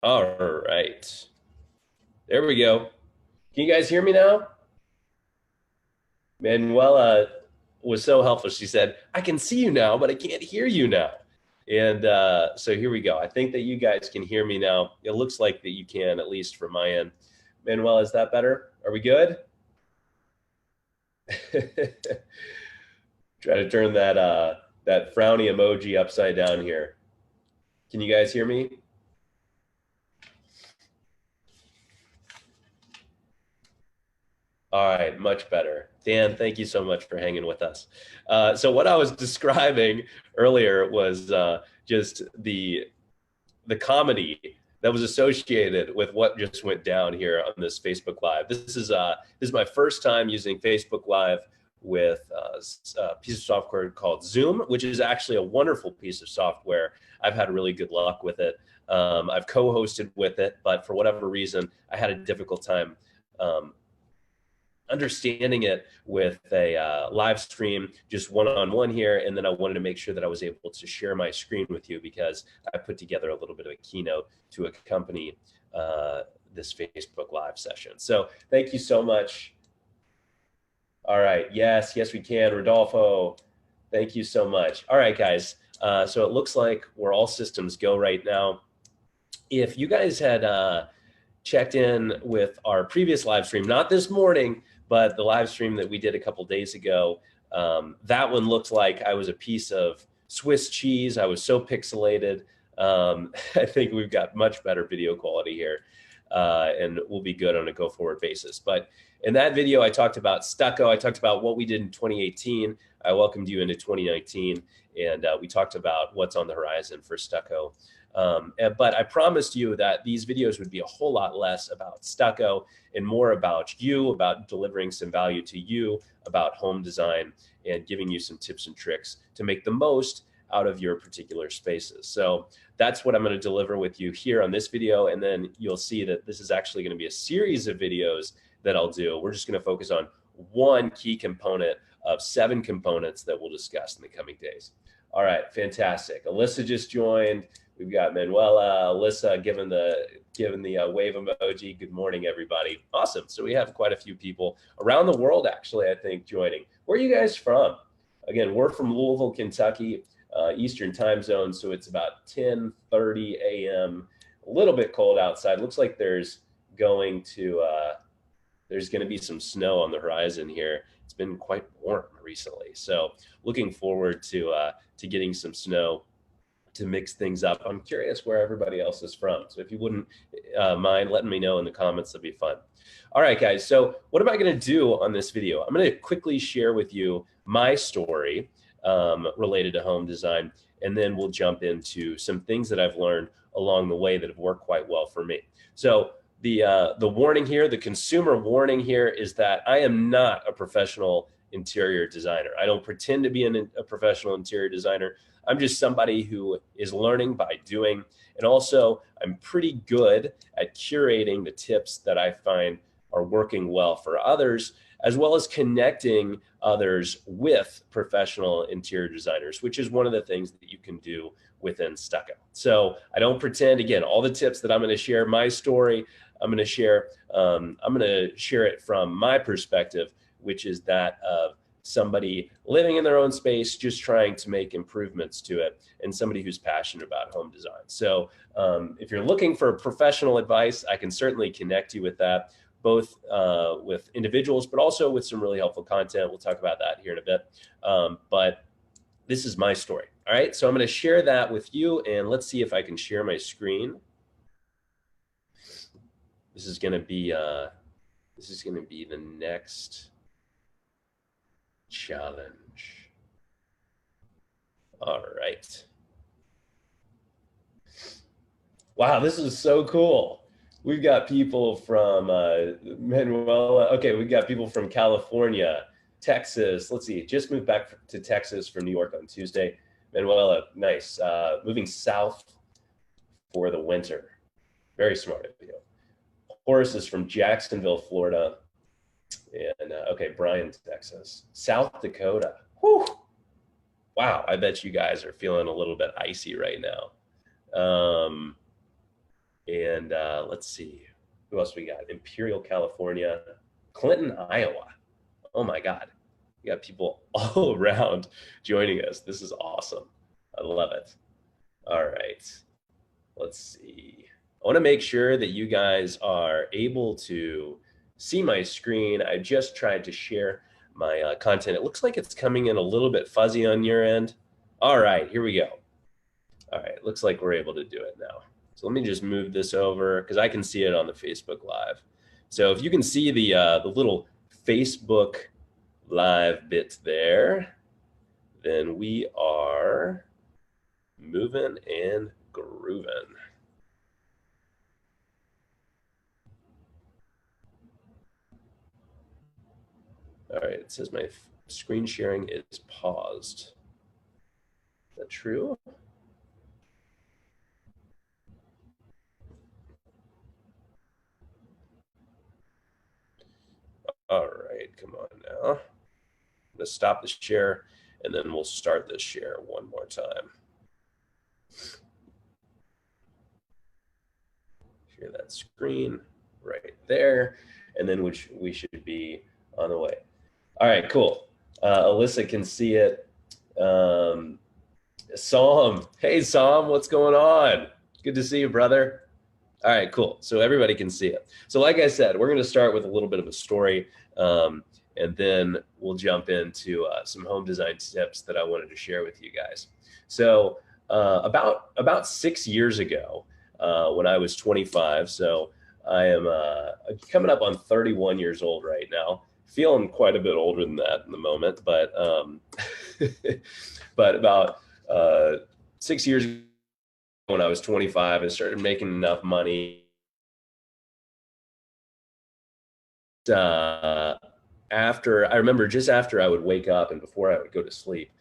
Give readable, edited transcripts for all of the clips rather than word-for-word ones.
All right. There we go. Can you guys hear me now? Manuela was so helpful. She said, I can see you now, but I can't hear you now. And so here we go. I think that you guys can hear me now. It looks like that you can, at least from my end. Manuela, is that better? Are we good? Try to turn that frowny emoji upside down here. Can you guys hear me? All right, much better. Dan, thank you so much for hanging with us. So what I was describing earlier was just the comedy that was associated with what just went down here on this Facebook Live. This is my first time using Facebook Live with a piece of software called Zoom, which is actually a wonderful piece of software. I've had really good luck with it. I've co-hosted with it, but for whatever reason, I had a difficult time um, understanding it with a live stream, just one-on-one here. And then I wanted to make sure that I was able to share my screen with you because I put together a little bit of a keynote to accompany this Facebook Live session. So thank you so much. All right. Yes, yes, we can. Rodolfo, thank you so much. All right, guys. So it looks like we're all systems go right now. If you guys had checked in with our previous live stream, not this morning, but the live stream that we did a couple days ago. That one looked like I was a piece of Swiss cheese. I was so pixelated. I think we've got much better video quality here, and we'll be good on a go-forward basis. But in that video, I talked about Stuccco. I talked about what we did in 2018. I welcomed you into 2019, and we talked about what's on the horizon for Stuccco. But I promised you that these videos would be a whole lot less about Stuccco and more about you, about delivering some value to you, about home design, and giving you some tips and tricks to make the most out of your particular spaces. So that's what I'm going to deliver with you here on this video. And then you'll see that this is actually going to be a series of videos that I'll do. We're just going to focus on one key component of 7 components that we'll discuss in the coming days. All right, fantastic. Alyssa just joined. We've got Manuela, Alyssa giving the wave emoji. Good morning, everybody. Awesome. So we have quite a few people around the world, actually, I think, joining. Where are you guys from? Again, we're from Louisville, Kentucky, Eastern time zone. So it's about 10:30 a.m. A little bit cold outside. Looks like there's going to be some snow on the horizon here. It's been quite warm recently, so looking forward to getting some snow to mix things up. I'm curious where everybody else is from. So if you wouldn't mind letting me know in the comments, that'd be fun. All right, guys. So what am I going to do on this video? I'm going to quickly share with you my story related to home design, and then we'll jump into some things that I've learned along the way that have worked quite well for me. So the warning here, the consumer warning here, is that I am not a professional interior designer. I don't pretend to be a professional interior designer. I'm just somebody who is learning by doing. And also, I'm pretty good at curating the tips that I find are working well for others, as well as connecting others with professional interior designers, which is one of the things that you can do within Stuccco. So I don't pretend. Again, all the tips that I'm going to share, my story, I'm going to share it from my perspective, which is that of somebody living in their own space, just trying to make improvements to it, and somebody who's passionate about home design. So if you're looking for professional advice, I can certainly connect you with that, both with individuals, but also with some really helpful content. We'll talk about that here in a bit. But this is my story. All right, so I'm going to share that with you, and let's see if I can share my screen. This is going to be the next challenge. All right. Wow, this is so cool. We've got people from Manuela. Okay, we've got people from California, Texas. Let's see, just moved back to Texas from New York on Tuesday. Manuela, nice. Moving south for the winter. Very smart of you. Horace is from Jacksonville, Florida. And okay, Bryan, Texas. South Dakota. Whew. Wow, I bet you guys are feeling a little bit icy right now. And let's see, who else we got? Imperial, California, Clinton, Iowa. Oh my God. We got people all around joining us. This is awesome. I love it. All right. Let's see. I want to make sure that you guys are able to see my screen. I just tried to share my content. It looks like it's coming in a little bit fuzzy on your end. All right, here we go. All right, looks like we're able to do it now. So let me just move this over because I can see it on the Facebook Live. So if you can see the little Facebook Live bit there, then we are moving and grooving. All right, it says my screen sharing is paused. Is that true? All right, come on now. I'm gonna stop the share and then we'll start this share one more time. Share that screen right there, and then we should be on the way. All right, cool. Alyssa can see it. Psalm, hey Psalm, what's going on? Good to see you, brother. All right, cool. So everybody can see it. So like I said, we're going to start with a little bit of a story, and then we'll jump into some home design tips that I wanted to share with you guys. So about 6 years ago, when I was 25, so I am coming up on 31 years old right now. Feeling quite a bit older than that in the moment, but but about 6 years ago, when I was 25, I started making enough money. After I remember, just after I would wake up and before I would go to sleep,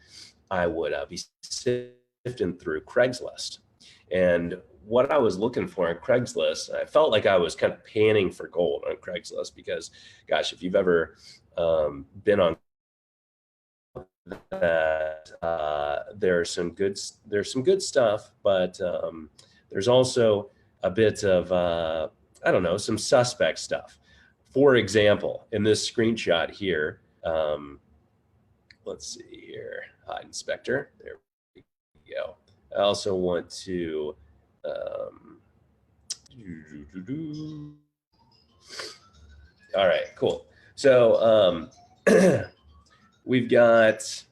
I would be sifting through Craigslist. And what I was looking for on Craigslist, I felt like I was kind of panning for gold on Craigslist because, gosh, if you've ever been on that, there's some good stuff, but there's also a bit of I don't know, some suspect stuff. For example, in this screenshot here, let's see here, hide inspector. There we go. I also want to all right, cool. So we've got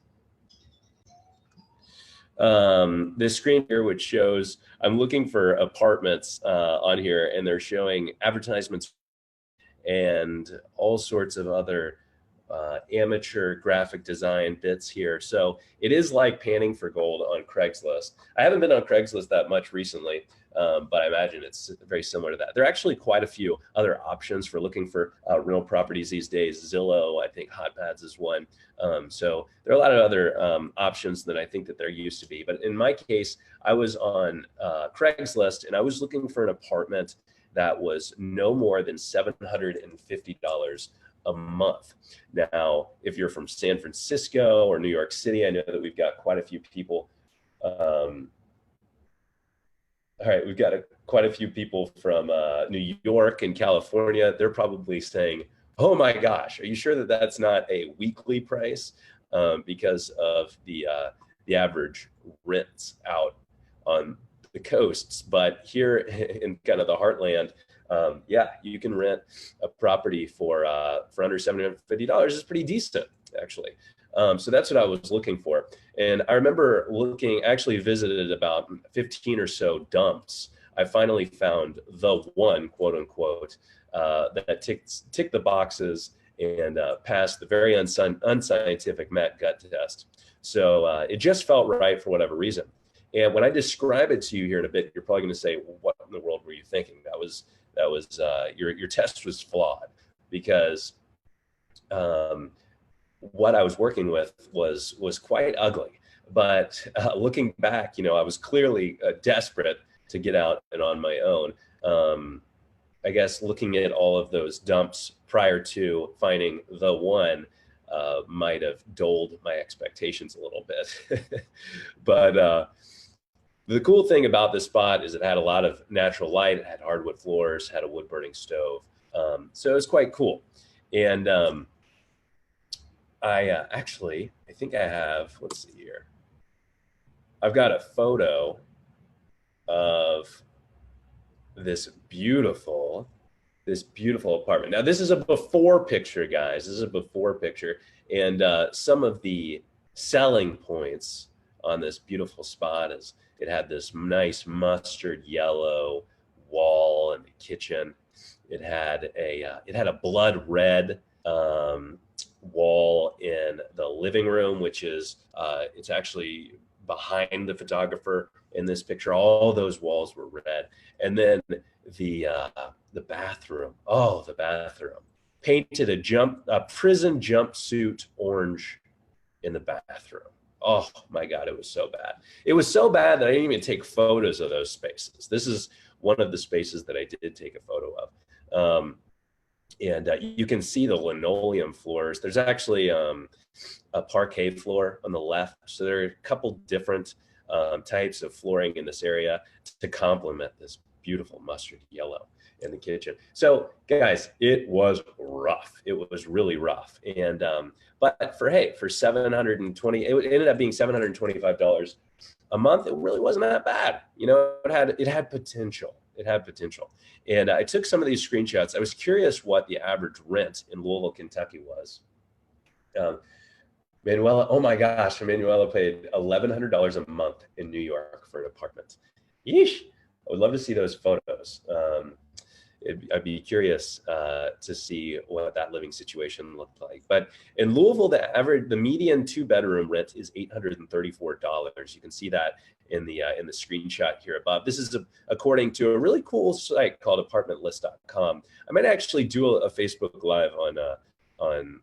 this screen here, which shows I'm looking for apartments on here, and they're showing advertisements and all sorts of other amateur graphic design bits here. So it is like panning for gold on Craigslist. I haven't been on Craigslist that much recently, but I imagine it's very similar to that. There are actually quite a few other options for looking for rental properties these days. Zillow, I think HotPads is one. So there are a lot of other options than I think that there used to be. But in my case, I was on Craigslist and I was looking for an apartment that was no more than $750 a month. Now, if you're from San Francisco or New York City, I know that we've got quite a few people. All right, we've got quite a few people from New York and California. They're probably saying, "Oh my gosh, are you sure that that's not a weekly price?" Because of the average rents out on the coasts. But here in kind of the heartland, yeah, you can rent a property for under $750. It's pretty decent, actually. So that's what I was looking for. And I remember actually visited about 15 or so dumps. I finally found the one, quote unquote, that ticked the boxes and passed the very unscientific Matt gut test. So it just felt right for whatever reason. And when I describe it to you here in a bit, you're probably going to say, "What in the world were you thinking?" That was your test was flawed, because what I was working with was quite ugly. But looking back, I was clearly desperate to get out and on my own. I guess looking at all of those dumps prior to finding the one might have dulled my expectations a little bit. But The cool thing about this spot is it had a lot of natural light. It had hardwood floors, had a wood burning stove. So it was quite cool. And I think I have, let's see here. I've got a photo of this beautiful apartment. Now, this is a before picture, guys. This is a before picture. And some of the selling points on this beautiful spot is it had this nice mustard yellow wall in the kitchen. It had a blood red wall in the living room, which is it's actually behind the photographer in this picture. All those walls were red, and then the bathroom. Oh, the bathroom painted a prison jumpsuit orange in the bathroom. Oh my God, it was so bad. It was so bad that I didn't even take photos of those spaces. This is one of the spaces that I did take a photo of. And you can see the linoleum floors. There's actually a parquet floor on the left. So there are a couple different types of flooring in this area to complement this beautiful mustard yellow in the kitchen. So guys, it was rough. It was really rough. And but for 720, it ended up being $725 a month. It really wasn't that bad. You know, it had potential. It had potential. And I took some of these screenshots. I was curious what the average rent in Louisville, Kentucky was. Manuela, oh my gosh, Manuela paid $1,100 a month in New York for an apartment. Yeesh. I would love to see those photos. I'd be curious to see what that living situation looked like. But in Louisville, the median 2-bedroom rent is $834. You can see that in the screenshot here above. This is according to a really cool site called apartmentlist.com. I might actually do a Facebook Live on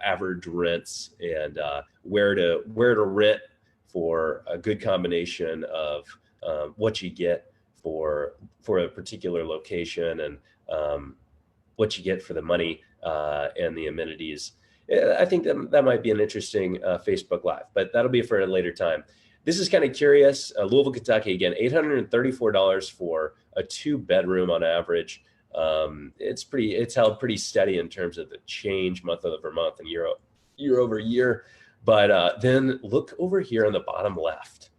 average rents and where to rent for a good combination of what you get for a particular location and what you get for the money and the amenities. I think that might be an interesting Facebook Live, but that'll be for a later time. This is kind of curious. Louisville, Kentucky, again, $834 for a 2-bedroom on average. It's held pretty steady in terms of the change month over month and year over year. But then look over here on the bottom left.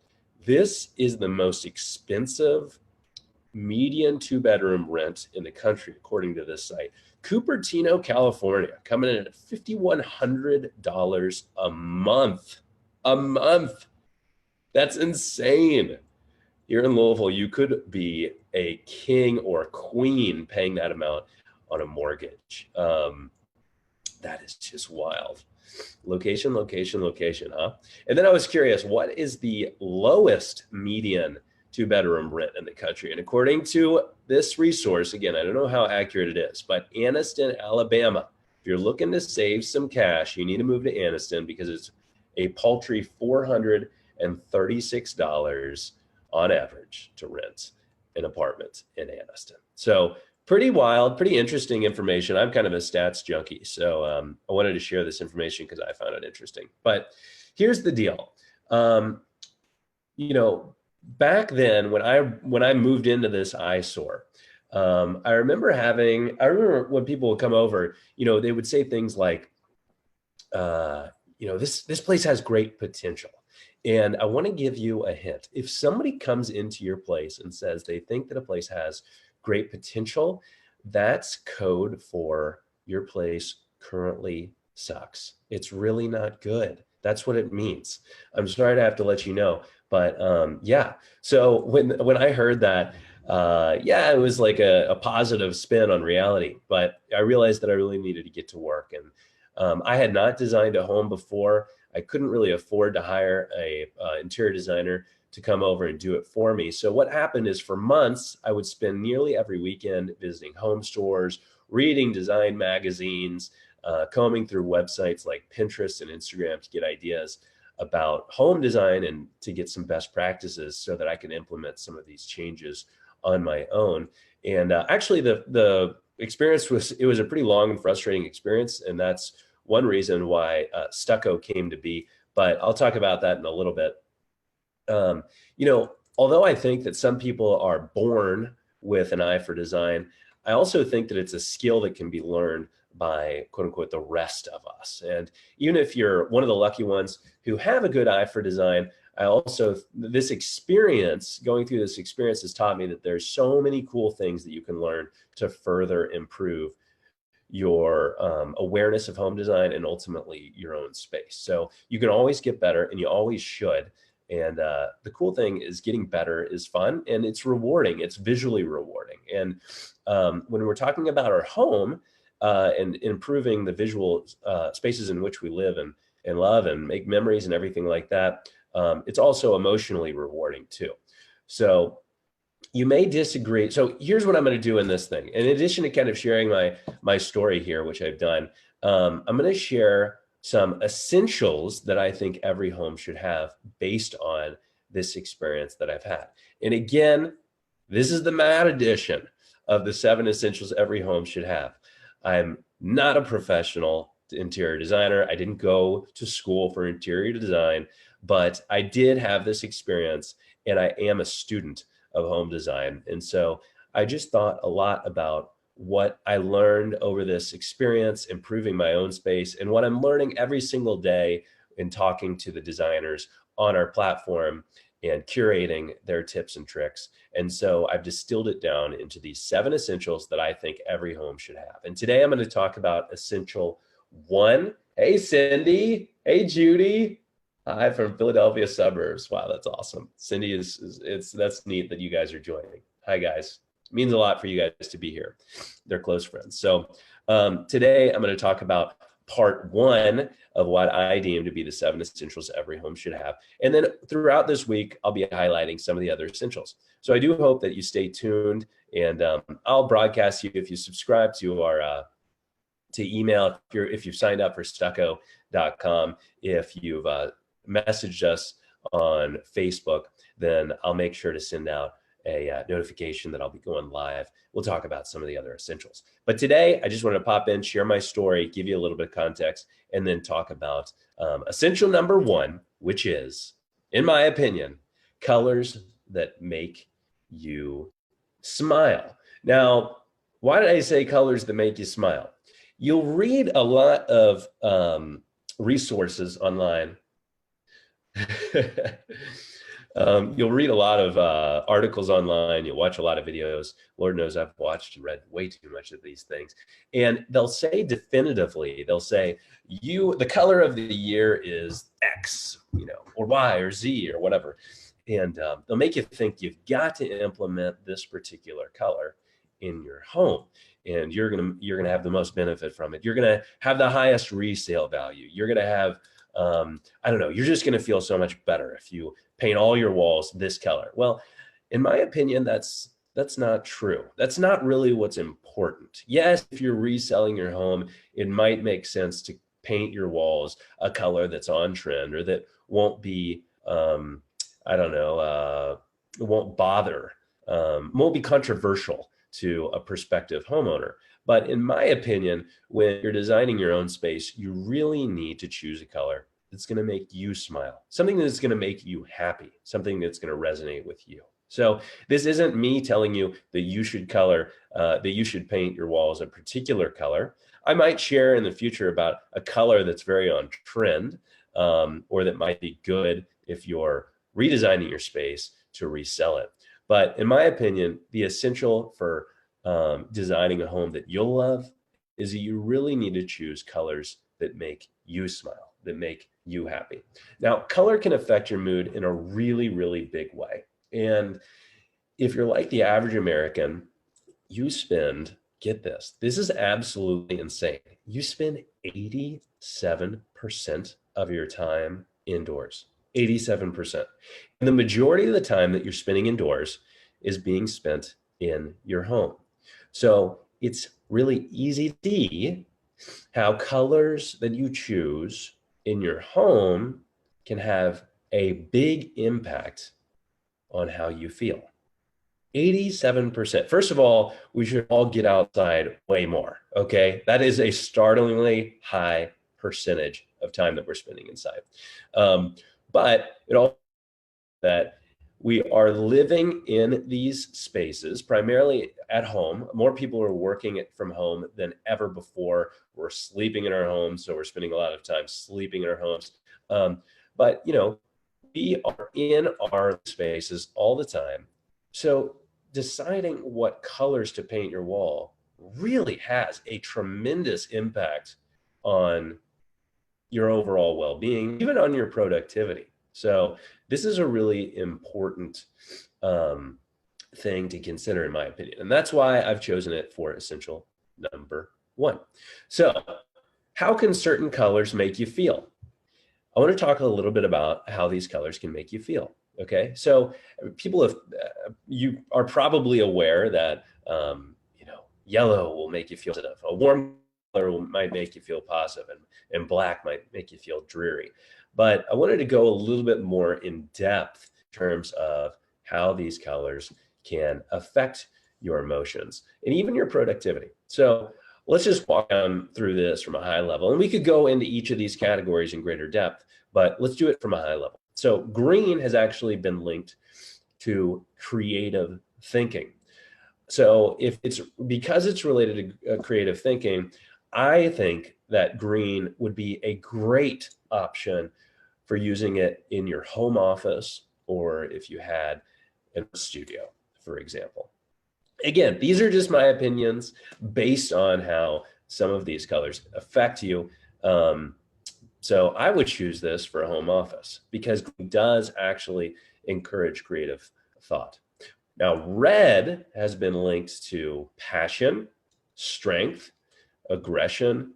This is the most expensive median 2-bedroom rent in the country, according to this site. Cupertino, California, coming in at $5,100 a month. A month. That's insane. Here in Louisville, you could be a king or a queen paying that amount on a mortgage. That is just wild. Location, huh? And then I was curious, what is the lowest median 2-bedroom rent in the country? And according to this resource, again, I don't know how accurate it is, but Anniston, Alabama. If you're looking to save some cash, you need to move to Anniston because it's a paltry $436 on average to rent an apartment in Anniston. So pretty wild, pretty interesting information. I'm kind of a stats junkie, so I wanted to share this information because I found it interesting. But here's the deal. You know, back then when I moved into this eyesore, I remember when people would come over, you know, they would say things like, you know, this place has great potential. And I want to give you a hint. If somebody comes into your place and says they think that a place has great potential, that's code for your place currently sucks. It's really not good. That's what it means. I'm sorry to have to let you know, but yeah. So when I heard that, yeah, it was like a positive spin on reality, but I realized that I really needed to get to work. And I had not designed a home before. I couldn't really afford to hire a interior designer to come over and do it for me. So what happened is for months, I would spend nearly every weekend visiting home stores, reading design magazines, combing through websites like Pinterest and Instagram to get ideas about home design and to get some best practices so that I can implement some of these changes on my own. And actually the experience was a pretty long and frustrating experience. And that's one reason why Stuccco came to be, but I'll talk about that in a little bit. You know, although I think that some people are born with an eye for design, I also think that it's a skill that can be learned by quote unquote the rest of us. And even if you're one of the lucky ones who have a good eye for design, I also, this experience, going through this experience has taught me that there's so many cool things that you can learn to further improve your awareness of home design and ultimately your own space. So you can always get better, and you always should. And the cool thing is getting better is fun, and it's rewarding. It's visually rewarding. And when we're talking about our home and improving the visual spaces in which we live and love and make memories and everything like that, it's also emotionally rewarding too. So you may disagree. So here's what I'm going to do in this thing. In addition to kind of sharing my story here, which I've done, I'm going to share some essentials that I think every home should have based on this experience that I've had. And again, this is the Matt edition of the 7 essentials every home should have. I'm not a professional interior designer. I didn't go to school for interior design, but I did have this experience, and I am a student of home design. And so I just thought a lot about what I learned over this experience, improving my own space, and what I'm learning every single day in talking to the designers on our platform and curating their tips and tricks. And so I've distilled it down into these 7 essentials that I think every home should have. And today I'm going to talk about essential 1. Hey, Cindy. Hey, Judy. Hi from Philadelphia suburbs. Wow, that's awesome. Cindy that's neat that you guys are joining. Hi, guys. It means a lot for you guys to be here. They're close friends. So today I'm going to talk about part 1 of what I deem to be the 7 essentials every home should have. And then throughout this week, I'll be highlighting some of the other essentials. So I do hope that you stay tuned, and I'll broadcast you if you subscribe to our to email, if you've signed up for Stuccco.com, if you've messaged us on Facebook, then I'll make sure to send out a notification that I'll be going live. We'll talk about some of the other essentials. But today, I just wanted to pop in, share my story, give you a little bit of context, and then talk about essential number 1, which is, in my opinion, colors that make you smile. Now, why did I say colors that make you smile? You'll read a lot of resources online. You'll read a lot of articles online. You'll watch a lot of videos. Lord knows I've watched and read way too much of these things. And they'll say definitively, they'll say, the color of the year is X, or Y or Z or whatever. And they'll make you think you've got to implement this particular color in your home, and you're gonna have the most benefit from it. You're gonna have the highest resale value. You're gonna have I don't know, you're just gonna feel so much better if you paint all your walls this color. Well, in my opinion, that's not true. That's not really what's important. Yes, if you're reselling your home, it might make sense to paint your walls a color that's on trend, or that won't be I don't know, won't bother, won't be controversial to a prospective homeowner. But in my opinion, when you're designing your own space, you really need to choose a color that's going to make you smile, something that's going to make you happy, something that's going to resonate with you. So this isn't me telling you that you should that you should paint your walls a particular color. I might share in the future about a color that's very on trend, or that might be good if you're redesigning your space to resell it. But in my opinion, the essential for designing a home that you'll love is that you really need to choose colors that make you smile, that make you happy. Now, color can affect your mood in a really, really big way. And if you're like the average American, you spend, get this is absolutely insane. You spend 87% of your time indoors. 87%. And the majority of the time that you're spending indoors is being spent in your home. So it's really easy to see how colors that you choose in your home can have a big impact on how you feel. 87%. First of all, we should all get outside way more, okay? That is a startlingly high percentage of time that we're spending inside. But it all that We are living in these spaces primarily at home. More people are working from home than ever before. We're sleeping in our homes, so we're spending a lot of time sleeping in our homes. But we are in our spaces all the time. So deciding what colors to paint your wall really has a tremendous impact on your overall well-being, even on your productivity. So this is a really important um, thing to consider, in my opinion. And that's why I've chosen it for essential number one. So how can certain colors make you feel? I want to talk a little bit about how these colors can make you feel. Okay, so people have, you are probably aware that yellow will make you feel positive. A warm color might make you feel positive, and black might make you feel dreary. But I wanted to go a little bit more in depth in terms of how these colors can affect your emotions and even your productivity. So let's just walk down through this from a high level. And we could go into each of these categories in greater depth, but let's do it from a high level. So green has actually been linked to creative thinking. So if it's because it's related to creative thinking, I think that green would be a great option for using it in your home office, or if you had a studio, for example. Again, these are just my opinions based on how some of these colors affect you. So I would choose this for a home office because it does actually encourage creative thought. Now, red has been linked to passion, strength, aggression,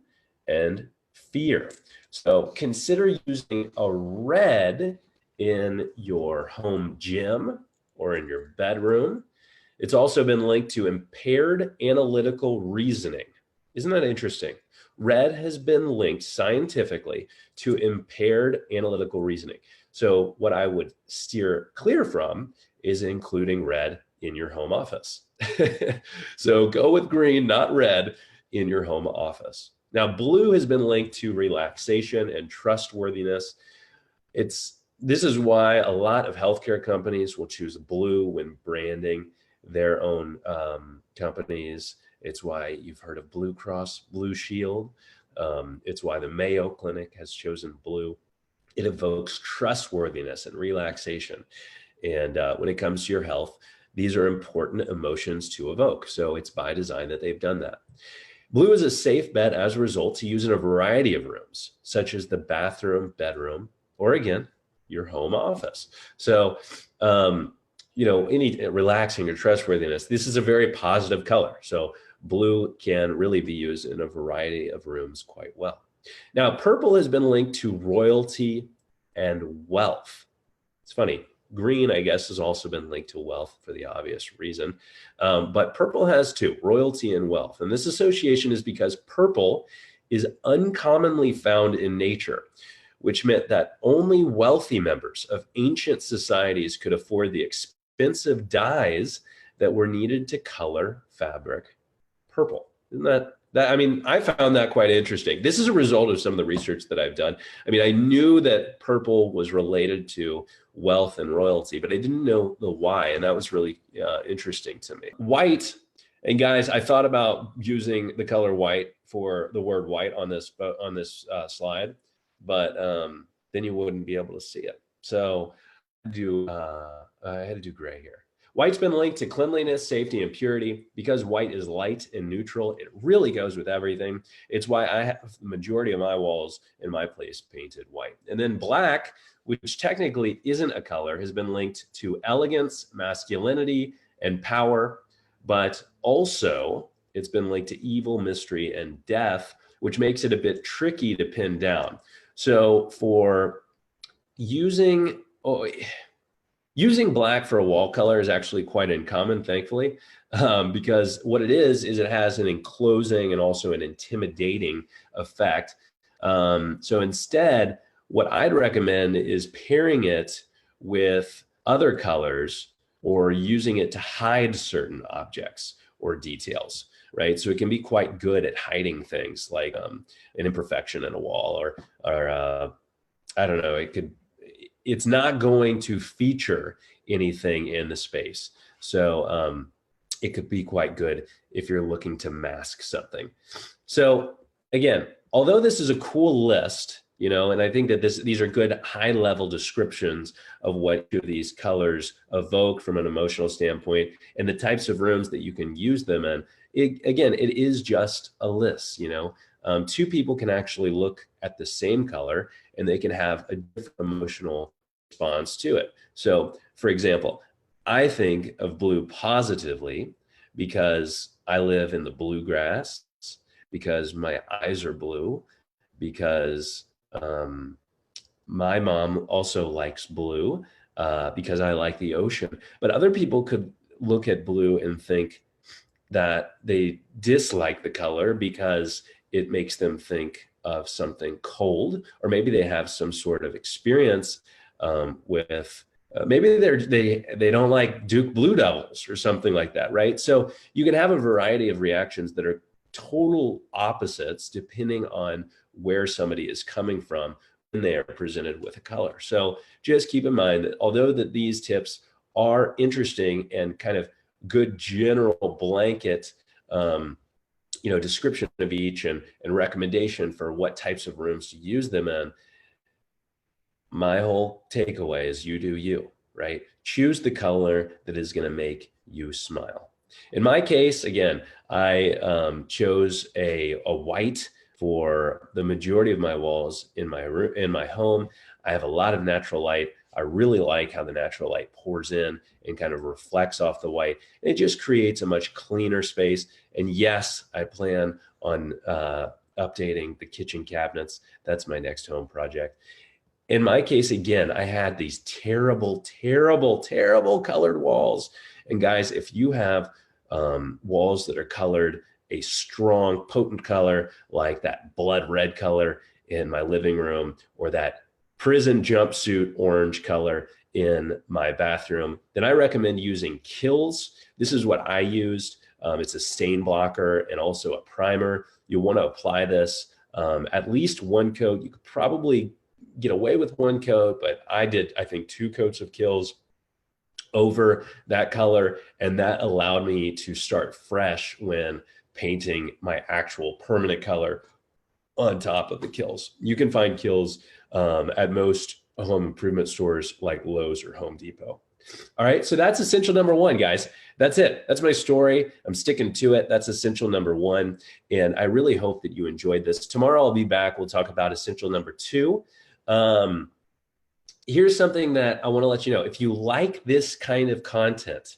and fear. So consider using a red in your home gym or in your bedroom. It's also been linked to impaired analytical reasoning. Isn't that interesting? Red has been linked scientifically to impaired analytical reasoning. So what I would steer clear from is including red in your home office. So go with green, not red, in your home office. Now, blue has been linked to relaxation and trustworthiness. This is why a lot of healthcare companies will choose blue when branding their own companies. It's why you've heard of Blue Cross Blue Shield. It's why the Mayo Clinic has chosen blue. It evokes trustworthiness and relaxation. And when it comes to your health, these are important emotions to evoke. So it's by design that they've done that. Blue is a safe bet as a result to use in a variety of rooms, such as the bathroom, bedroom, or again, your home office. So, any relaxing or trustworthiness, this is a very positive color. So blue can really be used in a variety of rooms quite well. Now, purple has been linked to royalty and wealth. It's funny. Green, I guess, has also been linked to wealth for the obvious reason. But purple has too, royalty and wealth. And this association is because purple is uncommonly found in nature, which meant that only wealthy members of ancient societies could afford the expensive dyes that were needed to color fabric purple. Isn't that I mean, I found that quite interesting. This is a result of some of the research that I've done. I mean, I knew that purple was related to wealth and royalty, but I didn't know the why. And that was really interesting to me. White, and guys, I thought about using the color white for the word white on this slide, but then you wouldn't be able to see it. So I had to do gray here. White's been linked to cleanliness, safety, and purity. Because white is light and neutral, it really goes with everything. It's why I have the majority of my walls in my place painted white. And then black, which technically isn't a color, has been linked to elegance, masculinity, and power. But also, it's been linked to evil, mystery, and death, which makes it a bit tricky to pin down. So for using black for a wall color is actually quite uncommon, thankfully, because what it is it has an enclosing and also an intimidating effect. So instead, what I'd recommend is pairing it with other colors or using it to hide certain objects or details, right? So it can be quite good at hiding things like an imperfection in a wall, or I don't know, it's not going to feature anything in the space. So it could be quite good if you're looking to mask something. So again, although this is a cool list, you know, and I think that these are good high level descriptions of what these colors evoke from an emotional standpoint and the types of rooms that you can use them in. Again, it is just a list, you know. Two people can actually look at the same color and they can have a different emotional response to it. So, for example, I think of blue positively because I live in the bluegrass, because my eyes are blue, because my mom also likes blue, because I like the ocean. But other people could look at blue and think that they dislike the color because it makes them think of something cold, or maybe they have some sort of experience with maybe they don't like Duke Blue Devils or something like that, right? So you can have a variety of reactions that are total opposites depending on where somebody is coming from when they are presented with a color. So just keep in mind that although that these tips are interesting and kind of good general blanket description of each and recommendation for what types of rooms to use them in, my whole takeaway is you do you, right? Choose the color that is going to make you smile. In my case, again, I chose a white for the majority of my walls in my home. I have a lot of natural light. I really like how the natural light pours in and kind of reflects off the white. It just creates a much cleaner space. And yes, I plan on updating the kitchen cabinets. That's my next home project. In my case, again, I had these terrible, terrible, terrible colored walls. And guys, if you have walls that are colored a strong, potent color like that blood red color in my living room, or that prison jumpsuit orange color in my bathroom, then I recommend using Kills. This is what I used. It's a stain blocker and also a primer. You'll want to apply this at least one coat. You could probably get away with one coat, but I did, I think, 2 coats of Kills over that color, and that allowed me to start fresh when painting my actual permanent color on top of the Kills. You can find Kills at most home improvement stores like Lowe's or Home Depot. All right, so that's essential number 1, guys. That's it. That's my story. I'm sticking to it. That's essential number 1, and I really hope that you enjoyed this. Tomorrow I'll be back. We'll talk about essential number 2. Here's something that I want to let you know. If you like this kind of content,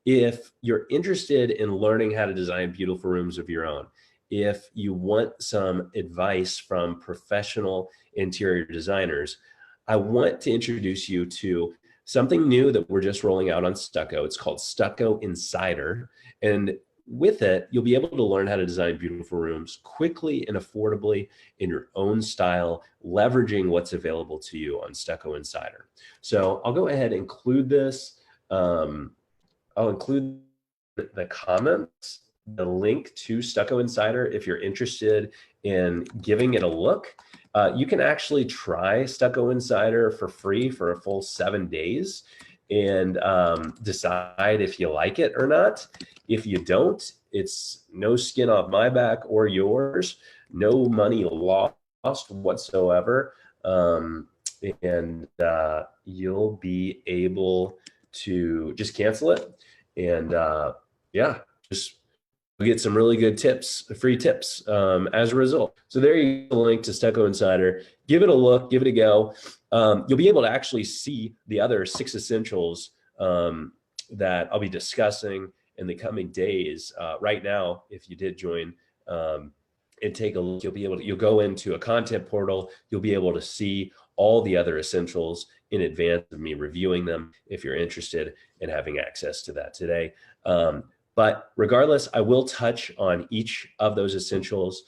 if you're interested in learning how to design beautiful rooms of your own, if you want some advice from professional interior designers, I want to introduce you to something new that we're just rolling out on Stuccco. It's called Stuccco Insider. And with it, you'll be able to learn how to design beautiful rooms quickly and affordably in your own style, leveraging what's available to you on Stuccco Insider. So I'll go ahead and include this. I'll include the comments, the link to Stuccco Insider if you're interested in giving it a look. You can actually try Stuccco Insider for free for a full 7 days and decide if you like it or not. If you don't, it's no skin off my back or yours, no money lost whatsoever. And you'll be able to just cancel it. And yeah, just get some really good tips, free tips as a result. So there you go, the link to Stuccco Insider. Give it a look, give it a go. You'll be able to actually see the other 6 essentials that I'll be discussing in the coming days. Right now, if you did join and take a look, you'll go into a content portal. You'll be able to see all the other essentials in advance of me reviewing them if you're interested in having access to that today. But regardless, I will touch on each of those essentials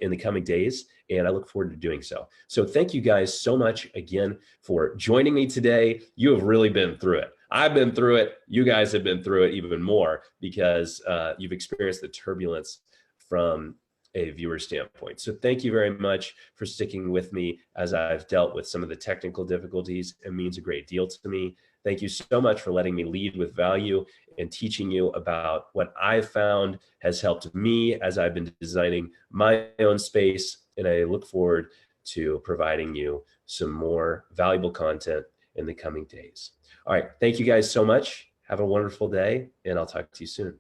in the coming days, and I look forward to doing so. So thank you guys so much again for joining me today. You have really been through it. I've been through it. You guys have been through it even more because you've experienced the turbulence from a viewer standpoint. So thank you very much for sticking with me as I've dealt with some of the technical difficulties. It means a great deal to me. Thank you so much for letting me lead with value and teaching you about what I've found has helped me as I've been designing my own space. And I look forward to providing you some more valuable content in the coming days. All right. Thank you guys so much. Have a wonderful day, and I'll talk to you soon.